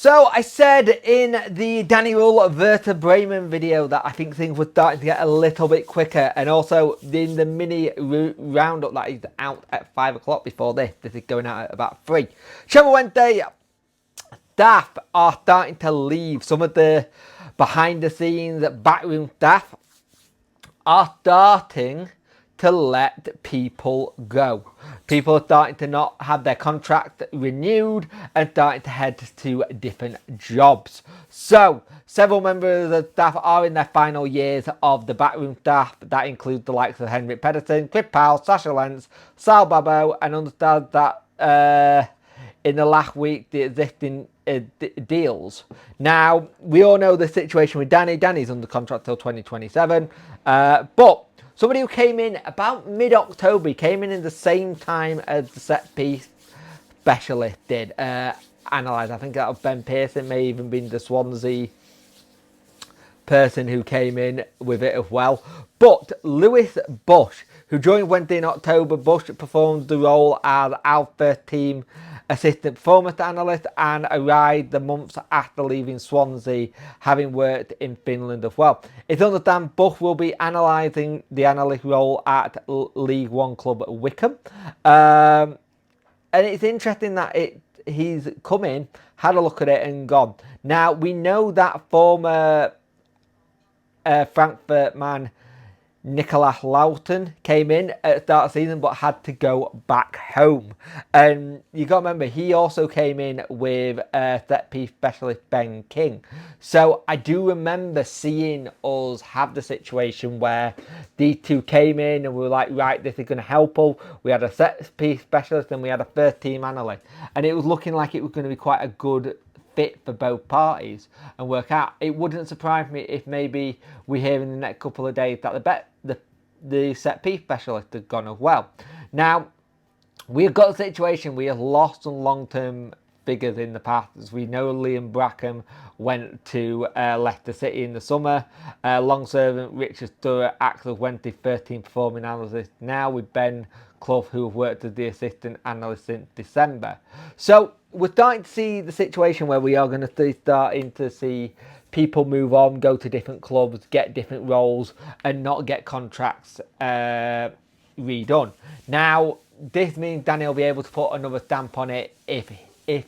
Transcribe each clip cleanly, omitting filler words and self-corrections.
So I said in the Danny Rule Werder Bremen video that I think things were starting to get a little bit quicker, and also in the mini roundup that is out at 5 o'clock before this is going out at about 3. Sheffield Wednesday staff are starting to leave. Some of the behind the scenes backroom staff are starting to let people go. People are starting to not have their contract renewed and starting to head to different jobs. So, several members of the staff are in their final years of the backroom staff. That includes the likes of Henrik Pedersen, Chris Powell, Sasha Lentz, Sal Babbo, and understand that in the last week, the existing deals. Now, we all know the situation with Danny. Danny's under contract till 2027. But somebody who came in about mid-October, came in the same time as the set-piece specialist did. Analyse, I think that was Ben Pearson, may even been the Swansea person who came in with it as well. But Lewis Bush, who joined Wednesday in October, Bush performed the role as our first team assistant performance analyst and arrived the months after leaving Swansea, having worked in Finland as well. It's understood Bush will be analysing the analyst role at League One club Wycombe. And it's interesting that he's come in, had a look at it and gone. Now, we know that former Frankfurt man Nicolas Lawton came in at the start of the season but had to go back home. And you got to remember, he also came in with set-piece specialist Ben King. So I do remember seeing us have the situation where these two came in and we were like, right, this is going to help us. We had a set-piece specialist and we had a first-team analyst. And it was looking like it was going to be quite a good fit for both parties and work out. It wouldn't surprise me if maybe we hear in the next couple of days that the set piece specialist has gone as well. Now, we've got a situation, we have lost some long-term figures in the past. As we know, Liam Brackham went to Leicester City in the summer. Long-serving Richard Stewart acts as Wednesday's first-team performing analyst now, with Ben Clough, who have worked as the assistant analyst since December. So we're starting to see the situation where we are going to starting to see people move on, go to different clubs, get different roles, and not get contracts redone. Now, this means Danny will be able to put another stamp on it if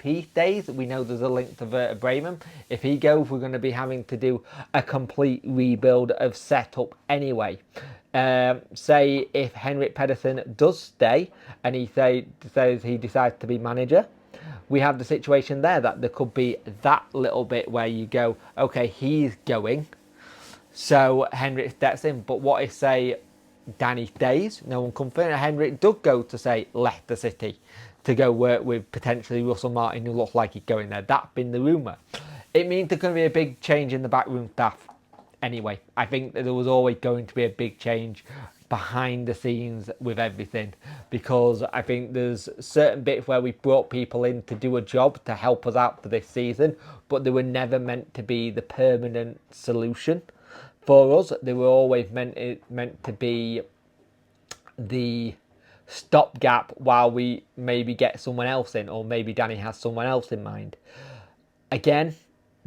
he stays. We know there's a link to Werder Bremen. If he goes, we're going to be having to do a complete rebuild of setup anyway. Say if Henrik Pedersen does stay and he says he decides to be manager, we have the situation there that there could be that little bit where you go, okay, he's going, so Henrik steps in. But what if, say, Danny stays, no one confirmed, and Henrik does go to, say, Leicester City to go work with potentially Russell Martin, who looks like he's going there. That's been the rumour. It means there's going to be a big change in the backroom staff anyway. I think that there was always going to be a big change behind the scenes with everything, because I think there's certain bits where we brought people in to do a job to help us out for this season, but they were never meant to be the permanent solution for us. They were always meant to be the stopgap while we maybe get someone else in, or maybe Danny has someone else in mind. Again,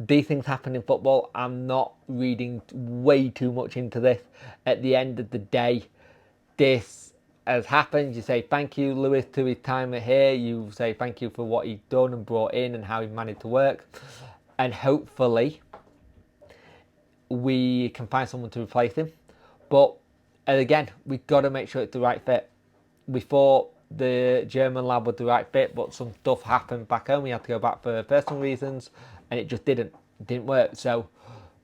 these things happen in football. I'm not reading way too much into this. At the end of the day, this has happened. You say thank you, Lewis, to his time here. You say thank you for what he's done and brought in and how he managed to work. And hopefully we can find someone to replace him. But again, we've got to make sure it's the right fit. We thought the German lad was the right fit, but some stuff happened back home. We had to go back for personal reasons, and it just didn't work. So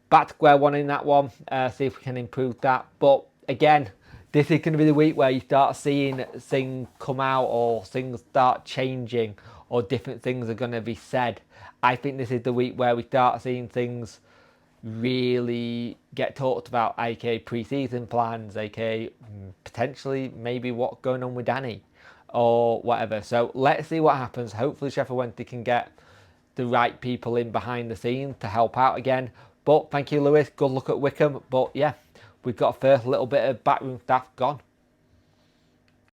back to square one in that one. See if we can improve that. But again, this is going to be the week where you start seeing things come out, or things start changing, or different things are going to be said. I think this is the week where we start seeing things really get talked about, aka pre-season plans, aka potentially maybe what's going on with Danny or whatever. So let's see what happens. Hopefully Sheffield Wednesday can get the right people in behind the scenes to help out again. But thank you, Lewis. Good luck at Wycombe. But yeah, we've got a first little bit of backroom staff gone.